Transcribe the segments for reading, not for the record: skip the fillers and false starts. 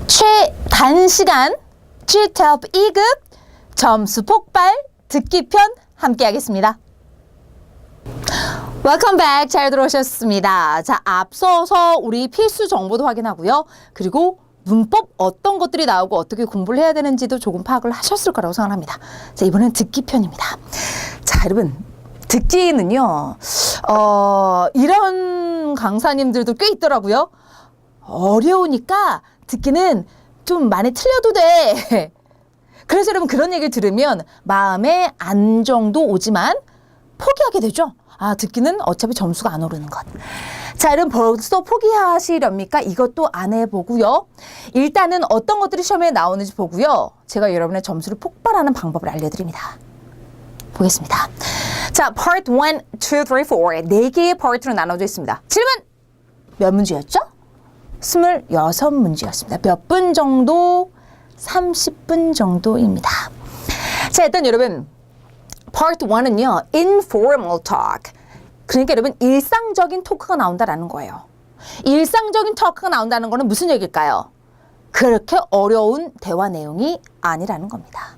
최단시간 GTOP 2급 점수 폭발 듣기 편 함께 하겠습니다. Welcome back. 잘 들어오셨습니다. 자, 앞서서 우리 필수 정보도 확인하고요. 그리고 문법 어떤 것들이 나오고 어떻게 공부를 해야 되는지도 조금 파악을 하셨을 거라고 생각합니다. 자, 이번엔 듣기 편입니다. 자, 여러분. 듣기는요, 이런 강사님들도 꽤 있더라고요. 어려우니까 듣기는 좀 많이 틀려도 돼. 그래서 여러분 그런 얘기를 들으면 마음에 안정도 오지만 포기하게 되죠. 아, 듣기는 어차피 점수가 안 오르는 것. 자, 여러분 벌써 포기하시렵니까? 이것도 안 해보고요. 일단은 어떤 것들이 시험에 나오는지 보고요. 제가 여러분의 점수를 폭발하는 방법을 알려드립니다. 보겠습니다. 자, Part 1, 2, 3, 4 4개의 파트로 나눠져 있습니다. 질문! 몇 문제였죠? 26문제였습니다. 몇 분 정도? 30분 정도입니다. 자, 일단 여러분 Part 1은요. Informal talk. 그러니까 여러분 일상적인 토크가 나온다라는 거예요. 일상적인 토크가 나온다는 거는 무슨 얘기일까요? 그렇게 어려운 대화 내용이 아니라는 겁니다.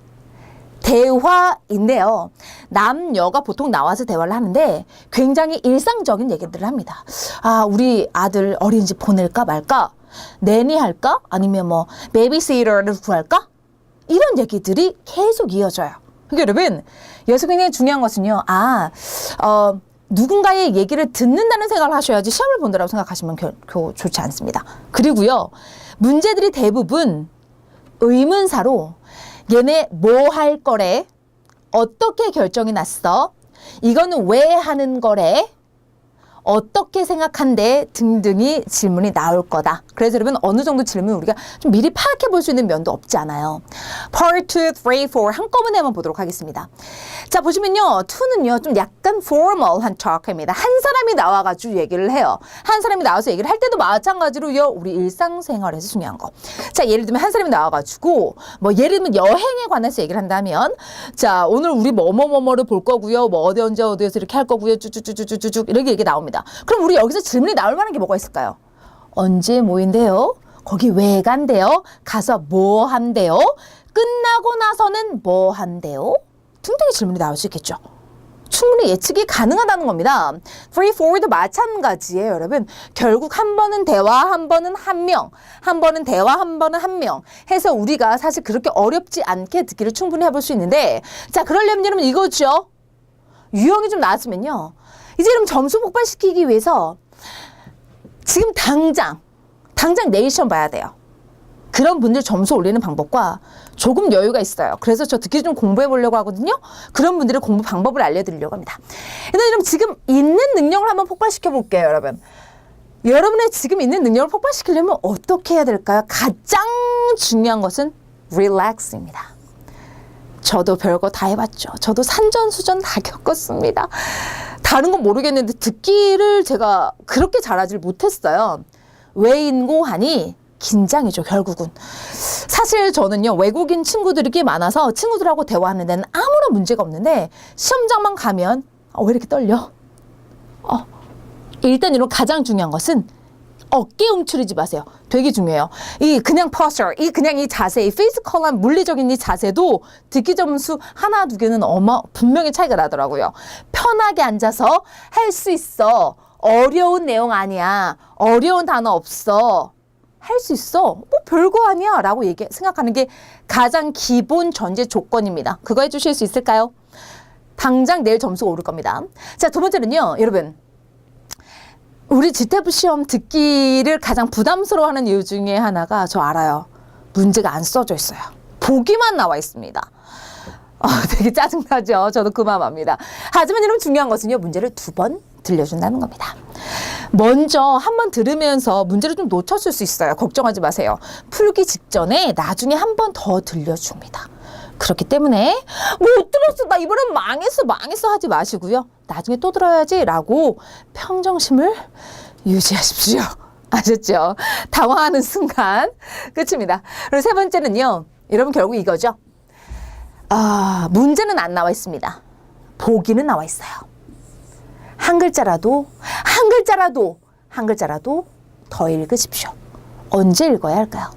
대화인데요. 남녀가 보통 나와서 대화를 하는데 굉장히 일상적인 얘기들을 합니다. 아, 우리 아들 어린이집 보낼까 말까? 내니 할까? 아니면 뭐 베이비시터를 구할까? 이런 얘기들이 계속 이어져요. 그러니까 여러분 여기서 굉장히 중요한 것은요. 누군가의 얘기를 듣는다는 생각을 하셔야지 시험을 본다고 생각하시면 결코 좋지 않습니다. 그리고요. 문제들이 대부분 의문사로 얘네 뭐 할 거래? 어떻게 결정이 났어? 이거는 왜 하는 거래? 어떻게 생각한대? 등등이 질문이 나올 거다. 그래서 여러분 어느 정도 질문 우리가 좀 미리 파악해 볼 수 있는 면도 없지 않아요. Part 2, 3, 4 한꺼번에 한번 보도록 하겠습니다. 자, 보시면요. 2는요. 좀 약간 formal한 talk입니다. 한 사람이 나와가지고 얘기를 해요. 한 사람이 나와서 얘기를 할 때도 마찬가지로요. 우리 일상생활에서 중요한 거. 자, 예를 들면 한 사람이 나와가지고 뭐 예를 들면 여행에 관해서 얘기를 한다면 자, 오늘 우리 뭐뭐뭐뭐를 볼 거고요. 뭐 어디에서 이렇게 할 거고요. 쭉쭉쭉쭉쭉 이렇게 얘기 나옵니다. 그럼 우리 여기서 질문이 나올 만한 게 뭐가 있을까요? 언제 모인대요? 거기 왜 간대요? 가서 뭐 한대요? 끝나고 나서는 뭐 한대요? 등등의 질문이 나올 수 있겠죠. 충분히 예측이 가능하다는 겁니다. 3, 4도 마찬가지예요, 여러분. 결국 한 번은 대화, 한 번은 한 명, 한 번은 대화, 한 번은 한 명 해서 우리가 사실 그렇게 어렵지 않게 듣기를 충분히 해볼 수 있는데 자, 그러려면 여러분 이거죠. 유형이 좀 나왔으면요. 이제 그럼 점수 폭발시키기 위해서 지금 당장 내일 시험 봐야 돼요. 그런 분들 점수 올리는 방법과 조금 여유가 있어요. 그래서 저 듣기 좀 공부해 보려고 하거든요. 그런 분들의 공부 방법을 알려드리려고 합니다. 일단 여러분 지금 있는 능력을 한번 폭발시켜 볼게요, 여러분. 여러분의 지금 있는 능력을 폭발시키려면 어떻게 해야 될까요? 가장 중요한 것은 relax입니다. 저도 별거 다 해봤죠. 저도 산전수전 다 겪었습니다. 다른 건 모르겠는데 듣기를 제가 그렇게 잘하지 못했어요. 왜인고 하니 긴장이죠, 결국은. 사실 저는요, 외국인 친구들이 꽤 많아서 친구들하고 대화하는 데는 아무런 문제가 없는데 시험장만 가면 왜 이렇게 떨려? 일단 이런 가장 중요한 것은 어깨 움츠리지 마세요. 되게 중요해요. 그냥 posture, 그냥 이 자세, 이 피지컬한 물리적인 이 자세도 듣기 점수 하나, 두 개는 분명히 차이가 나더라고요. 편하게 앉아서 할 수 있어. 어려운 내용 아니야. 어려운 단어 없어. 할 수 있어. 뭐 별거 아니야. 라고 생각하는 게 가장 기본 전제 조건입니다. 그거 해주실 수 있을까요? 당장 내일 점수가 오를 겁니다. 자, 두 번째는요, 여러분. 우리 GTOP 시험 듣기를 가장 부담스러워하는 이유 중에 하나가 저 알아요. 문제가 안 써져 있어요. 보기만 나와 있습니다. 되게 짜증나죠. 저도 그 마음 압니다. 하지만 여러분 중요한 것은요. 문제를 2번 들려준다는 겁니다. 먼저 한 번 들으면서 문제를 좀 놓쳤을 수 있어요. 걱정하지 마세요. 풀기 직전에 나중에 한 번 더 들려줍니다. 그렇기 때문에 못 들었어. 나 이번엔 망했어 하지 마시고요. 나중에 또 들어야지 라고 평정심을 유지하십시오. 아셨죠? 당황하는 순간 끝입니다. 그리고 세 번째는요. 여러분 결국 이거죠. 문제는 안 나와 있습니다. 보기는 나와 있어요. 한 글자라도 더 읽으십시오. 언제 읽어야 할까요?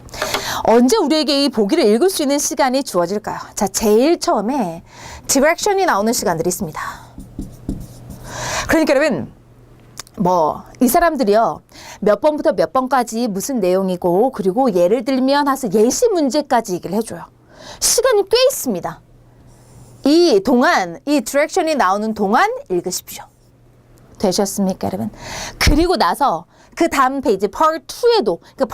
언제 우리에게 이 보기를 읽을 수 있는 시간이 주어질까요? 자, 제일 처음에 direction이 나오는 시간들이 있습니다. 그러니까 여러분, 이 사람들이요, 몇 번부터 몇 번까지 무슨 내용이고, 그리고 예를 들면 해서 예시 문제까지 얘기를 해줘요. 시간이 꽤 있습니다. 이 동안, 이 direction이 나오는 동안 읽으십시오. 되셨습니까, 여러분? 그리고 나서 그 다음 페이지, part 2에도, 그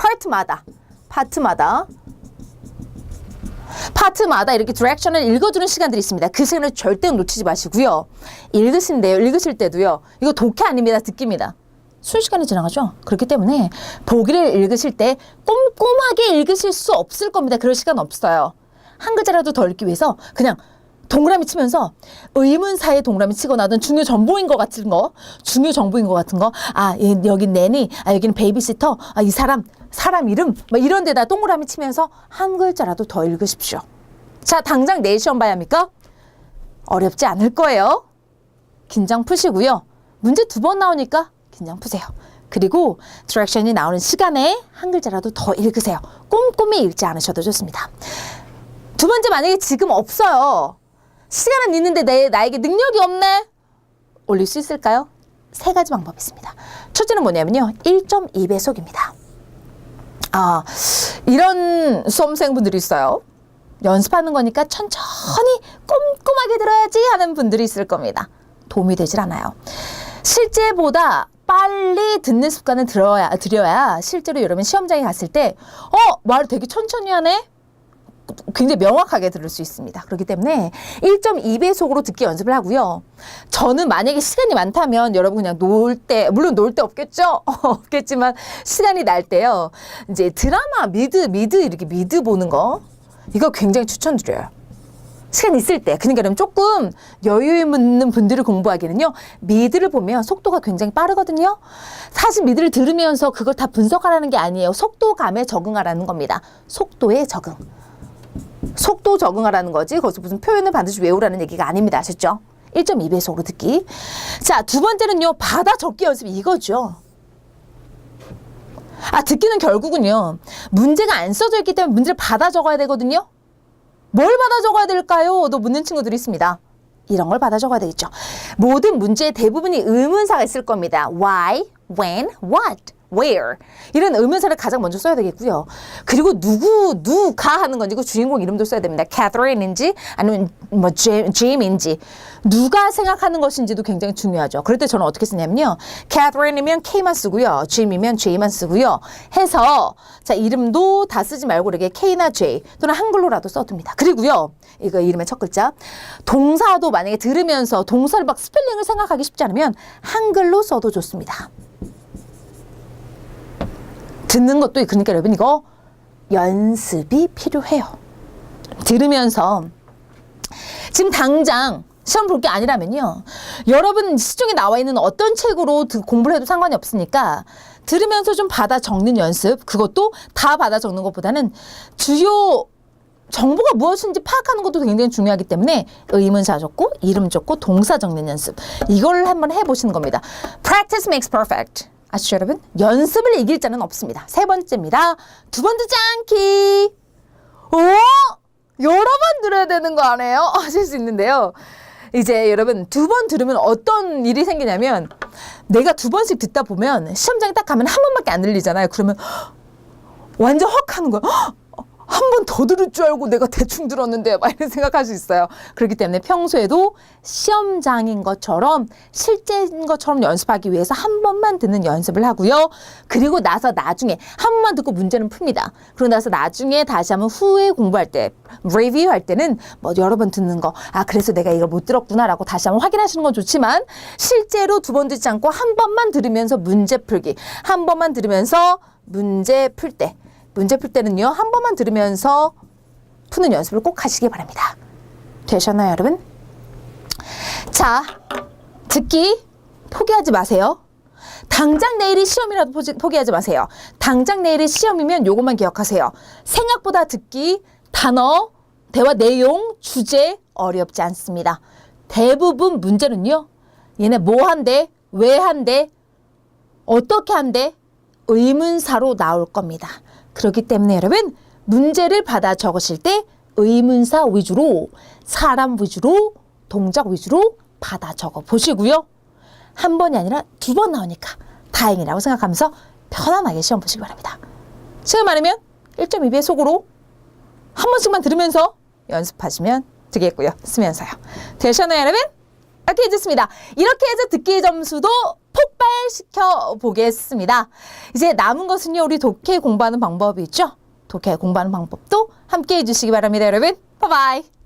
파트마다 이렇게 디렉션을 읽어주는 시간들이 있습니다. 그 시간을 절대 놓치지 마시고요. 읽으실 때도요. 이거 독해 아닙니다. 듣기입니다. 순식간에 지나가죠. 그렇기 때문에 보기를 읽으실 때 꼼꼼하게 읽으실 수 없을 겁니다. 그럴 시간 없어요. 한 글자라도 더 읽기 위해서 그냥 동그라미 치면서 의문사에 동그라미 치거나든 중요 정보인 것 같은 거, 여긴 내니, 여기는 베이비시터, 이 사람 이름, 이런 데다 동그라미 치면서 한 글자라도 더 읽으십시오. 자, 당장 내일 시험 봐야 합니까? 어렵지 않을 거예요. 긴장 푸시고요. 문제 2번 나오니까 긴장 푸세요. 그리고 디렉션이 나오는 시간에 한 글자라도 더 읽으세요. 꼼꼼히 읽지 않으셔도 좋습니다. 두 번째, 만약에 지금 없어요. 시간은 있는데 나에게 능력이 없네. 올릴 수 있을까요? 3가지 방법이 있습니다. 첫째는 뭐냐면요. 1.2배속입니다. 이런 수험생분들이 있어요. 연습하는 거니까 천천히 꼼꼼하게 들어야지 하는 분들이 있을 겁니다. 도움이 되질 않아요. 실제보다 빨리 듣는 습관을 들여야 실제로 여러분 시험장에 갔을 때 말을 되게 천천히 하네? 굉장히 명확하게 들을 수 있습니다. 그렇기 때문에 1.2배속으로 듣기 연습을 하고요. 저는 만약에 시간이 많다면 여러분 그냥 물론 놀 때 없겠죠? 없겠지만 시간이 날 때요. 이제 드라마 미드 보는 거 이거 굉장히 추천드려요. 시간 있을 때. 그러니까 여러분 조금 여유 있는 분들을 공부하기는요. 미드를 보면 속도가 굉장히 빠르거든요. 사실 미드를 들으면서 그걸 다 분석하라는 게 아니에요. 속도감에 적응하라는 겁니다. 속도에 적응. 속도 적응하라는 거지 거기서 무슨 표현을 반드시 외우라는 얘기가 아닙니다. 아셨죠? 1.2배속으로 듣기. 자, 두 번째는요. 받아 적기 연습 이거죠. 듣기는 결국은요. 문제가 안 써져 있기 때문에 문제를 받아 적어야 되거든요. 뭘 받아 적어야 될까요? 또 묻는 친구들이 있습니다. 이런 걸 받아 적어야 되겠죠. 모든 문제의 대부분이 의문사가 있을 겁니다. Why, when, what, where 이런 의문사를 가장 먼저 써야 되겠고요. 그리고 누가 하는 건지 그 주인공 이름도 써야 됩니다. Catherine인지 아니면 Jam인지 누가 생각하는 것인지도 굉장히 중요하죠. 그럴 때 저는 어떻게 쓰냐면요. Catherine이면 K만 쓰고요. Jam이면 J만 쓰고요. 해서 자 이름도 다 쓰지 말고 이렇게 K나 J 또는 한글로라도 써둡니다. 그리고요. 이거 이름의 첫 글자 동사도 만약에 들으면서 동사를 막 스펠링을 생각하기 쉽지 않으면 한글로 써도 좋습니다. 듣는 것도 그러니까 여러분 이거 연습이 필요해요. 들으면서 지금 당장 시험 볼 게 아니라면요. 여러분 시중에 나와 있는 어떤 책으로 공부를 해도 상관이 없으니까 들으면서 좀 받아 적는 연습 그것도 다 받아 적는 것보다는 주요 정보가 무엇인지 파악하는 것도 굉장히 중요하기 때문에 의문사 적고 이름 적고 동사 적는 연습 이걸 한번 해보시는 겁니다. Practice makes perfect. 아시죠 여러분? 연습을 이길 자는 없습니다. 3번째입니다. 2번 듣지 않기. 여러 번 들어야 되는 거 아니에요? 하실 수 있는데요. 이제 여러분 2번 들으면 어떤 일이 생기냐면 내가 2번씩 듣다 보면 시험장에 딱 가면 한 번밖에 안 들리잖아요. 그러면 완전 헉 하는 거야. 한 번 더 들을 줄 알고 내가 대충 들었는데 막 이런 생각할 수 있어요. 그렇기 때문에 평소에도 시험장인 것처럼 실제인 것처럼 연습하기 위해서 한 번만 듣는 연습을 하고요. 그리고 나서 나중에 한 번만 듣고 문제는 풉니다. 그리고 나서 나중에 다시 한번 후에 공부할 때 리뷰 할 때는 여러 번 듣는 거 그래서 내가 이걸 못 들었구나라고 다시 한번 확인하시는 건 좋지만 실제로 2번 듣지 않고 한 번만 들으면서 문제 풀기 한 번만 들으면서 문제 풀 때는요, 한 번만 들으면서 푸는 연습을 꼭 하시기 바랍니다. 되셨나요, 여러분? 자, 듣기 포기하지 마세요. 당장 내일이 시험이라도 포기하지 마세요. 당장 내일이 시험이면 요것만 기억하세요. 생각보다 듣기, 단어, 대화 내용, 주제 어렵지 않습니다. 대부분 문제는요, 얘네 뭐 한대, 왜 한대, 어떻게 한대, 의문사로 나올 겁니다. 그렇기 때문에 여러분 문제를 받아 적으실 때 의문사 위주로, 사람 위주로, 동작 위주로 받아 적어 보시고요. 한 번이 아니라 2번 나오니까 다행이라고 생각하면서 편안하게 시험 보시기 바랍니다. 시간 많으면 1.2배 속으로 한 번씩만 들으면서 연습하시면 되겠고요. 쓰면서요. 되셨나요, 여러분? 이렇게 해줬습니다. 이렇게 해서 듣기 점수도 폭발시켜 보겠습니다. 이제 남은 것은요, 우리 독해 공부하는 방법이 있죠? 독해 공부하는 방법도 함께 해주시기 바랍니다, 여러분. 바이바이.